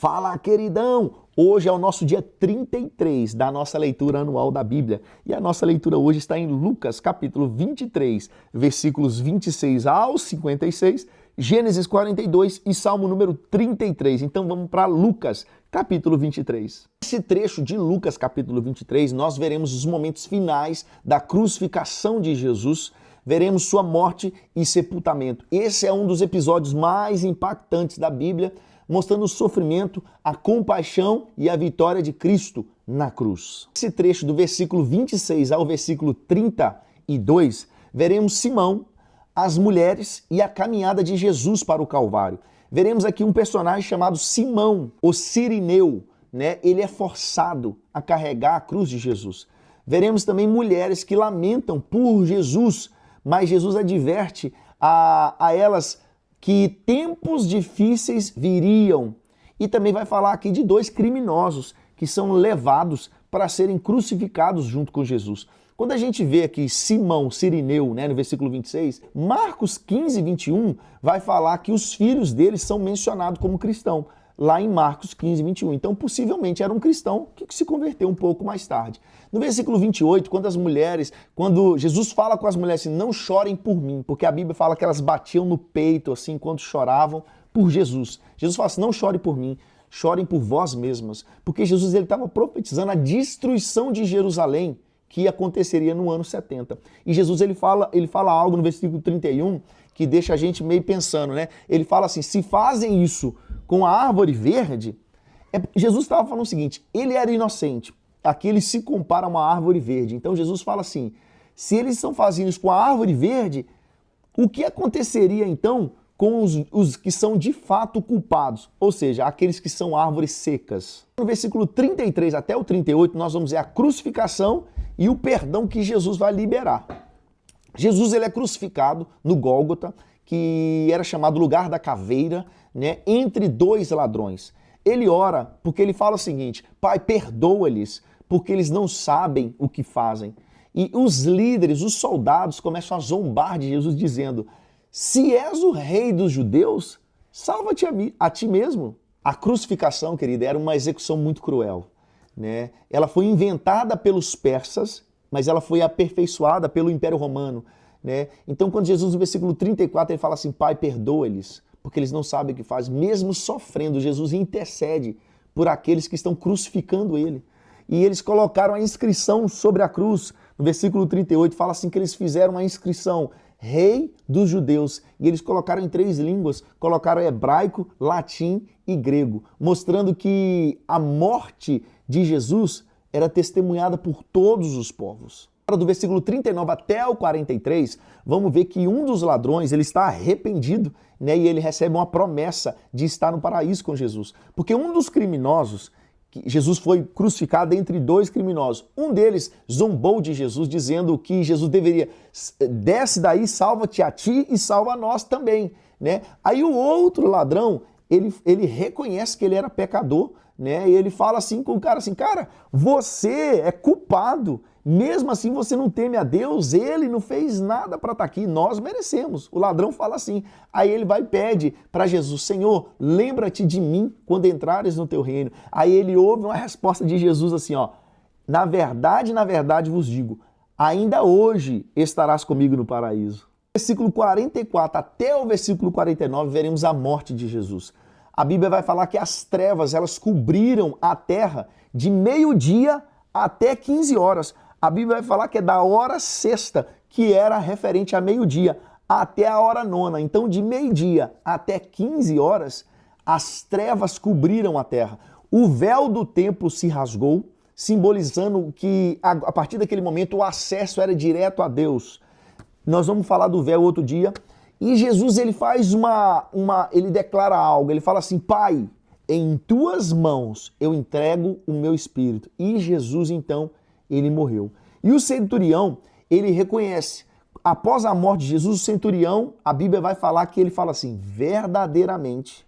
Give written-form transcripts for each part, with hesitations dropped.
Fala, queridão! Hoje é o nosso dia 33 da nossa leitura anual da Bíblia. E a nossa leitura hoje está em Lucas, capítulo 23, versículos 26 ao 56, Gênesis 42 e Salmo número 33. Então vamos para Lucas, capítulo 23. Nesse trecho de Lucas, capítulo 23, nós veremos os momentos finais da crucificação de Jesus, veremos sua morte e sepultamento. Esse é um dos episódios mais impactantes da Bíblia, mostrando o sofrimento, a compaixão e a vitória de Cristo na cruz. Nesse trecho do versículo 26 ao versículo 32, veremos Simão, as mulheres e a caminhada de Jesus para o Calvário. Veremos aqui um personagem chamado Simão, o Cirineu, né? Ele é forçado a carregar a cruz de Jesus. Veremos também mulheres que lamentam por Jesus, mas Jesus adverte a elas que tempos difíceis viriam. E também vai falar aqui de dois criminosos que são levados para serem crucificados junto com Jesus. Quando a gente vê aqui Simão, Cirineu, né, no versículo 26, Marcos 15, 21 vai falar que os filhos deles são mencionados como cristão, lá em Marcos 15, 21. Então, possivelmente era um cristão que se converteu um pouco mais tarde. No versículo 28, quando Jesus fala com as mulheres assim, não chorem por mim, porque a Bíblia fala que elas batiam no peito assim enquanto choravam por Jesus. Jesus fala assim, não chore por mim, chorem por vós mesmas, porque Jesus estava profetizando a destruição de Jerusalém que aconteceria no ano 70. E Jesus ele fala algo no versículo 31 que deixa a gente meio pensando, né? Ele fala assim, se fazem isso com a árvore verde, Jesus estava falando o seguinte, ele era inocente, aqui ele se compara a uma árvore verde. Então Jesus fala assim, se eles estão fazendo isso com a árvore verde, o que aconteceria então com os que são de fato culpados? Ou seja, aqueles que são árvores secas. No versículo 33 até o 38, nós vamos ver a crucificação e o perdão que Jesus vai liberar. Jesus ele é crucificado no Gólgota, que era chamado lugar da caveira, né, entre dois ladrões. Ele ora porque ele fala o seguinte, Pai, perdoa-lhes, porque eles não sabem o que fazem. E os líderes, os soldados começam a zombar de Jesus dizendo, se és o rei dos judeus, salva-te a ti mesmo. A crucificação, querida, era uma execução muito cruel, né? Ela foi inventada pelos persas, mas ela foi aperfeiçoada pelo Império Romano, né? Então, quando Jesus, no versículo 34, ele fala assim, Pai, perdoa-lhes, porque eles não sabem o que fazem. Mesmo sofrendo, Jesus intercede por aqueles que estão crucificando ele. E eles colocaram a inscrição sobre a cruz. No versículo 38, fala assim que eles fizeram a inscrição, Rei dos Judeus. E eles colocaram em 3 línguas, colocaram hebraico, latim e grego, mostrando que a morte de Jesus era testemunhada por todos os povos. Do versículo 39 até o 43, vamos ver que um dos ladrões ele está arrependido, né, e ele recebe uma promessa de estar no paraíso com Jesus. Porque um dos criminosos, Jesus foi crucificado entre 2 criminosos. Um deles zombou de Jesus, dizendo que Jesus deveria, desce daí, salva-te a ti e salva a nós também, né? Aí o outro ladrão, ele reconhece que ele era pecador, né? E ele fala assim com o cara assim, cara, você é culpado, mesmo assim você não teme a Deus, ele não fez nada para estar aqui, nós merecemos. O ladrão fala assim, aí ele vai e pede para Jesus, Senhor, lembra-te de mim quando entrares no teu reino. Aí ele ouve uma resposta de Jesus assim, ó, na verdade vos digo, ainda hoje estarás comigo no paraíso. Versículo 44 até o versículo 49 veremos a morte de Jesus. A Bíblia vai falar que as trevas elas cobriram a terra de meio-dia até 15 horas. A Bíblia vai falar que é da hora sexta, que era referente a meio-dia, até a hora nona. Então, de meio-dia até 15 horas, as trevas cobriram a terra. O véu do templo se rasgou, simbolizando que a partir daquele momento o acesso era direto a Deus. Nós vamos falar do véu outro dia. E Jesus ele faz ele declara algo, ele fala assim, Pai, em tuas mãos eu entrego o meu espírito. E Jesus então, ele morreu. E o centurião, ele reconhece, após a morte de Jesus, o centurião, a Bíblia vai falar que ele fala assim, verdadeiramente,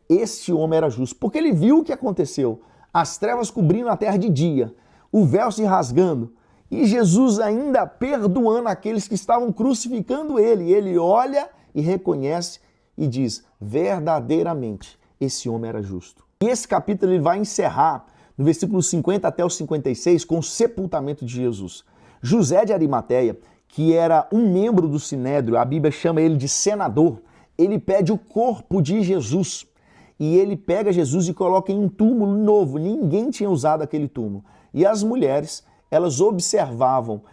este homem era justo, porque ele viu o que aconteceu, as trevas cobrindo a terra de dia, o véu se rasgando, e Jesus ainda perdoando aqueles que estavam crucificando ele. Ele olha e reconhece e diz, verdadeiramente, esse homem era justo. E esse capítulo ele vai encerrar no versículo 50 até o 56 com o sepultamento de Jesus. José de Arimateia, que era um membro do Sinédrio, a Bíblia chama ele de senador, ele pede o corpo de Jesus. E ele pega Jesus e coloca em um túmulo novo. Ninguém tinha usado aquele túmulo. E as mulheres, elas observavam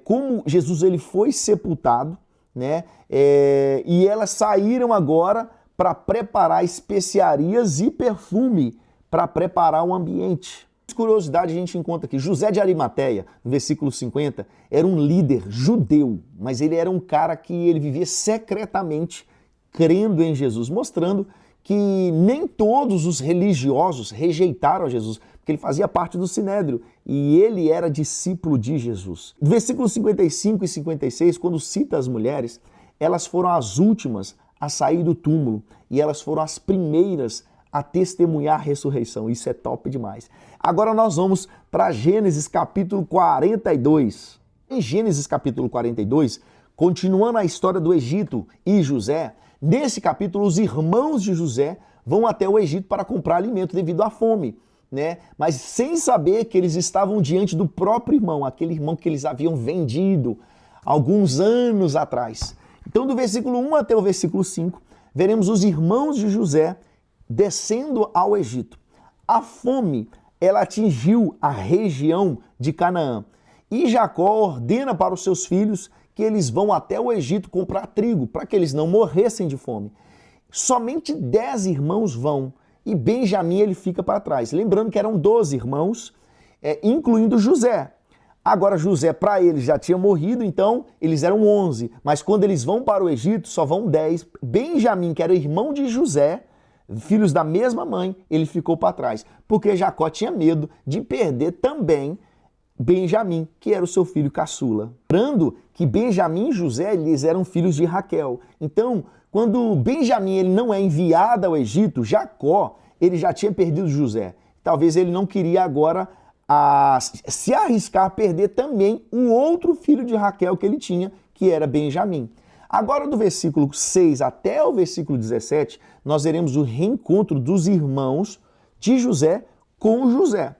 como Jesus ele foi sepultado, né? E elas saíram agora para preparar especiarias e perfume para preparar o ambiente. Curiosidade, a gente encontra aqui, José de Arimateia, no versículo 50, era um líder judeu, mas ele era um cara que ele vivia secretamente crendo em Jesus, mostrando que nem todos os religiosos rejeitaram a Jesus, porque ele fazia parte do Sinédrio e ele era discípulo de Jesus. Versículos 55 e 56, quando cita as mulheres, elas foram as últimas a sair do túmulo e elas foram as primeiras a testemunhar a ressurreição. Isso é top demais. Agora nós vamos para Gênesis capítulo 42. Em Gênesis capítulo 42, continuando a história do Egito e José, nesse capítulo os irmãos de José vão até o Egito para comprar alimento devido à fome, né? Mas sem saber que eles estavam diante do próprio irmão, aquele irmão que eles haviam vendido alguns anos atrás. Então do versículo 1 até o versículo 5, veremos os irmãos de José descendo ao Egito. A fome, ela atingiu a região de Canaã. E Jacó ordena para os seus filhos que eles vão até o Egito comprar trigo, para que eles não morressem de fome. Somente 10 irmãos vão, e Benjamim ele fica para trás. Lembrando que eram 12 irmãos, incluindo José. Agora José, para eles, já tinha morrido, então eles eram 11. Mas quando eles vão para o Egito, só vão 10. Benjamim, que era irmão de José, filhos da mesma mãe, ele ficou para trás, porque Jacó tinha medo de perder também Benjamim, que era o seu filho caçula. Lembrando que Benjamim e José, eles eram filhos de Raquel. Então, quando Benjamim ele não é enviado ao Egito, Jacó, ele já tinha perdido José. Talvez ele não queria agora se arriscar a perder também o outro filho de Raquel que ele tinha, que era Benjamim. Agora, do versículo 6 até o versículo 17, nós veremos o reencontro dos irmãos de José com José.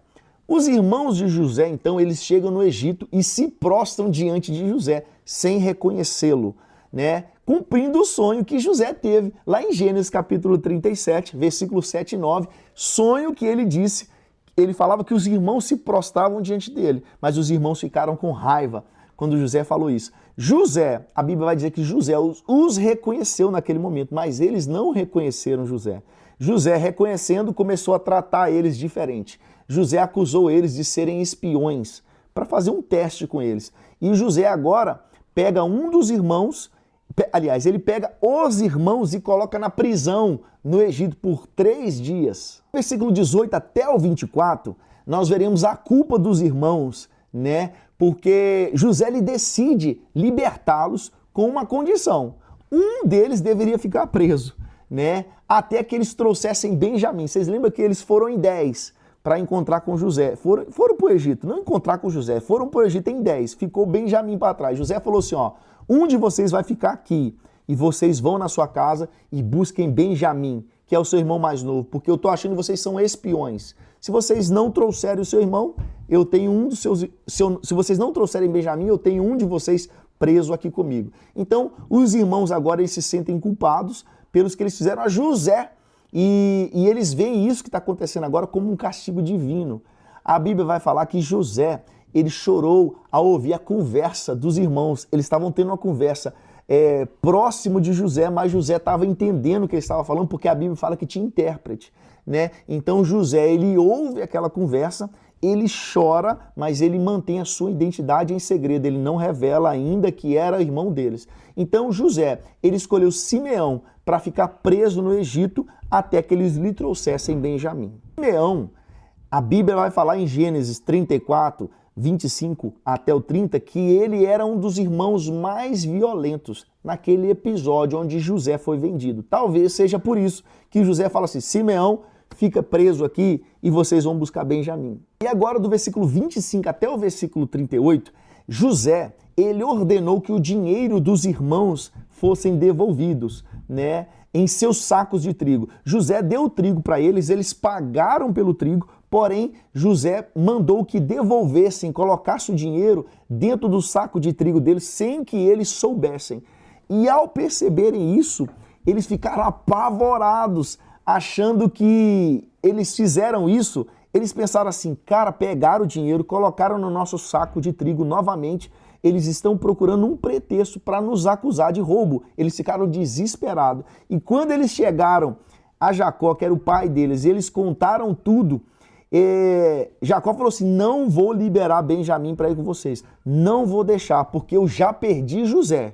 Os irmãos de José, então, eles chegam no Egito e se prostram diante de José, sem reconhecê-lo, né? Cumprindo o sonho que José teve lá em Gênesis capítulo 37, versículos 7 e 9, sonho que ele disse, ele falava que os irmãos se prostravam diante dele, mas os irmãos ficaram com raiva quando José falou isso. José, a Bíblia vai dizer que José os reconheceu naquele momento, mas eles não reconheceram José. José, reconhecendo, começou a tratar eles diferente. José acusou eles de serem espiões, para fazer um teste com eles. E José agora pega um dos irmãos, aliás, ele pega os irmãos e coloca na prisão no Egito por 3 dias. No versículo 18 até o 24, nós veremos a culpa dos irmãos, né? Porque José ele decide libertá-los com uma condição. Um deles deveria ficar preso, né? Até que eles trouxessem Benjamim. Vocês lembram que eles foram em 10 para encontrar com José. Foram para o Egito, não encontrar com José, foram para o Egito em 10. Ficou Benjamim para trás. José falou assim, ó, um de vocês vai ficar aqui e vocês vão na sua casa e busquem Benjamim, que é o seu irmão mais novo, porque eu tô achando que vocês são espiões. Se vocês não trouxerem o seu irmão, eu tenho um dos seus... Se vocês não trouxerem Benjamim, eu tenho um de vocês preso aqui comigo. Então, os irmãos agora eles se sentem culpados pelos que eles fizeram a José. E eles veem isso que está acontecendo agora como um castigo divino. A Bíblia vai falar que José, ele chorou ao ouvir a conversa dos irmãos. Eles estavam tendo uma conversa próximo de José, mas José estava entendendo o que ele estava falando, porque a Bíblia fala que tinha intérprete, né? Então José, ele ouve aquela conversa, ele chora, mas ele mantém a sua identidade em segredo, ele não revela ainda que era irmão deles. Então José, ele escolheu Simeão para ficar preso no Egito até que eles lhe trouxessem Benjamim. Simeão, a Bíblia vai falar em Gênesis 34, 25 até o 30, que ele era um dos irmãos mais violentos naquele episódio onde José foi vendido. Talvez seja por isso que José fala assim, Simeão fica preso aqui e vocês vão buscar Benjamim. E agora do versículo 25 até o versículo 38, José, ele ordenou que o dinheiro dos irmãos fossem devolvidos, né? em seus sacos de trigo. José deu o trigo para eles, eles pagaram pelo trigo, porém José mandou que devolvessem, colocassem o dinheiro dentro do saco de trigo deles sem que eles soubessem. E ao perceberem isso, eles ficaram apavorados, achando que eles fizeram isso. Eles pensaram assim, cara, pegaram o dinheiro, colocaram no nosso saco de trigo novamente, eles estão procurando um pretexto para nos acusar de roubo. Eles ficaram desesperados. E quando eles chegaram a Jacó, que era o pai deles, e eles contaram tudo, Jacó falou assim, não vou liberar Benjamim para ir com vocês. Não vou deixar, porque eu já perdi José.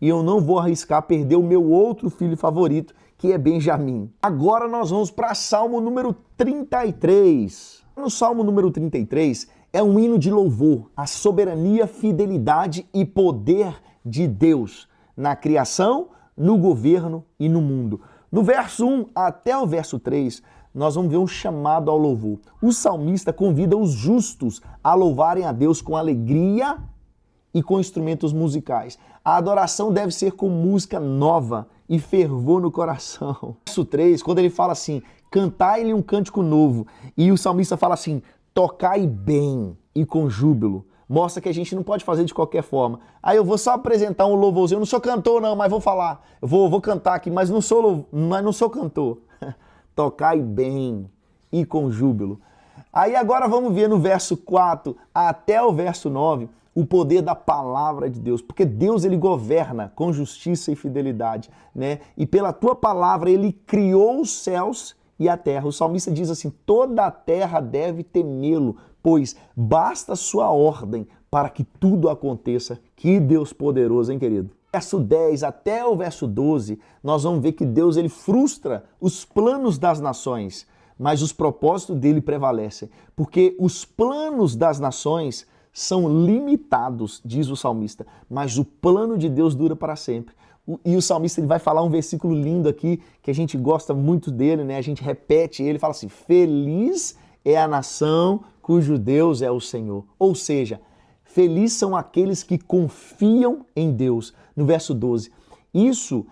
E eu não vou arriscar perder o meu outro filho favorito, que é Benjamim. Agora nós vamos para Salmo número 33. No Salmo número 33, é um hino de louvor à soberania, fidelidade e poder de Deus na criação, no governo e no mundo. No verso 1 até o verso 3, nós vamos ver um chamado ao louvor. O salmista convida os justos a louvarem a Deus com alegria e com instrumentos musicais. A adoração deve ser com música nova e fervor no coração. Verso 3, quando ele fala assim, cantai-lhe um cântico novo, e o salmista fala assim, tocai bem e com júbilo. Mostra que a gente não pode fazer de qualquer forma. Aí eu vou só apresentar um louvorzinho. Eu não sou cantor não, mas vou falar. Eu vou cantar aqui, mas não sou cantor. Tocai bem e com júbilo. Aí agora vamos ver no verso 4 até o verso 9 o poder da palavra de Deus. Porque Deus, ele governa com justiça e fidelidade, né? E pela tua palavra ele criou os céus e a terra. O salmista diz assim, toda a terra deve temê-lo, pois basta sua ordem para que tudo aconteça. Que Deus poderoso, hein, querido? Verso 10 até o verso 12, nós vamos ver que Deus, ele frustra os planos das nações, mas os propósitos dele prevalecem. Porque os planos das nações são limitados, diz o salmista, mas o plano de Deus dura para sempre. E o salmista, ele vai falar um versículo lindo aqui, que a gente gosta muito dele, né? A gente repete ele, fala assim, feliz é a nação cujo Deus é o Senhor. Ou seja, felizes são aqueles que confiam em Deus. No verso 12. Isso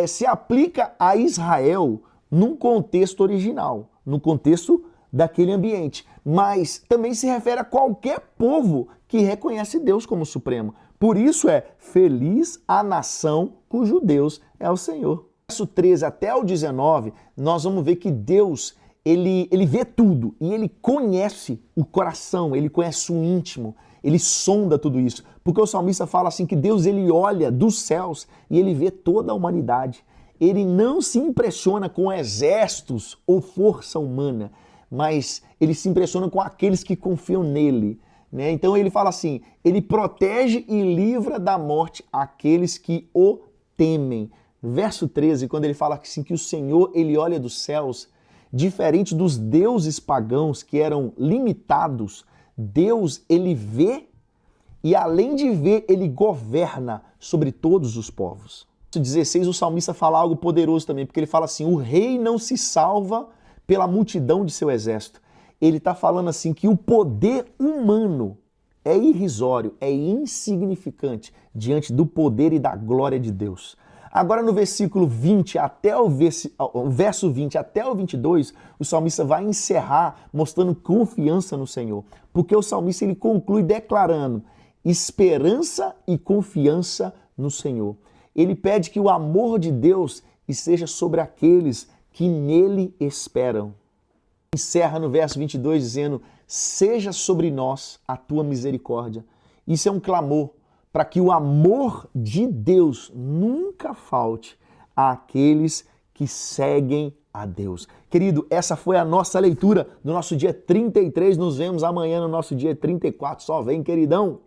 se aplica a Israel num contexto original, no contexto daquele ambiente. Mas também se refere a qualquer povo que reconhece Deus como Supremo. Por isso é feliz a nação cujo Deus é o Senhor. Verso 13 até o 19, nós vamos ver que Deus, ele vê tudo e ele conhece o coração, ele conhece o íntimo, ele sonda tudo isso. Porque o salmista fala assim que Deus, ele olha dos céus e ele vê toda a humanidade. Ele não se impressiona com exércitos ou força humana, mas ele se impressiona com aqueles que confiam nele. Né? Então ele fala assim, ele protege e livra da morte aqueles que o temem. Verso 13, quando ele fala assim que o Senhor, ele olha dos céus, diferente dos deuses pagãos que eram limitados, Deus, ele vê e além de ver, ele governa sobre todos os povos. No 16, o salmista fala algo poderoso também, porque ele fala assim, o rei não se salva pela multidão de seu exército. Ele está falando assim que o poder humano é irrisório, é insignificante diante do poder e da glória de Deus. Agora no versículo 20 até o verso 20 até o 22, o salmista vai encerrar mostrando confiança no Senhor. Porque o salmista, ele conclui declarando esperança e confiança no Senhor. Ele pede que o amor de Deus esteja sobre aqueles que nele esperam. Encerra no verso 22 dizendo, seja sobre nós a tua misericórdia. Isso é um clamor para que o amor de Deus nunca falte àqueles que seguem a Deus. Querido, essa foi a nossa leitura do nosso dia 33. Nos vemos amanhã no nosso dia 34. Só vem, queridão!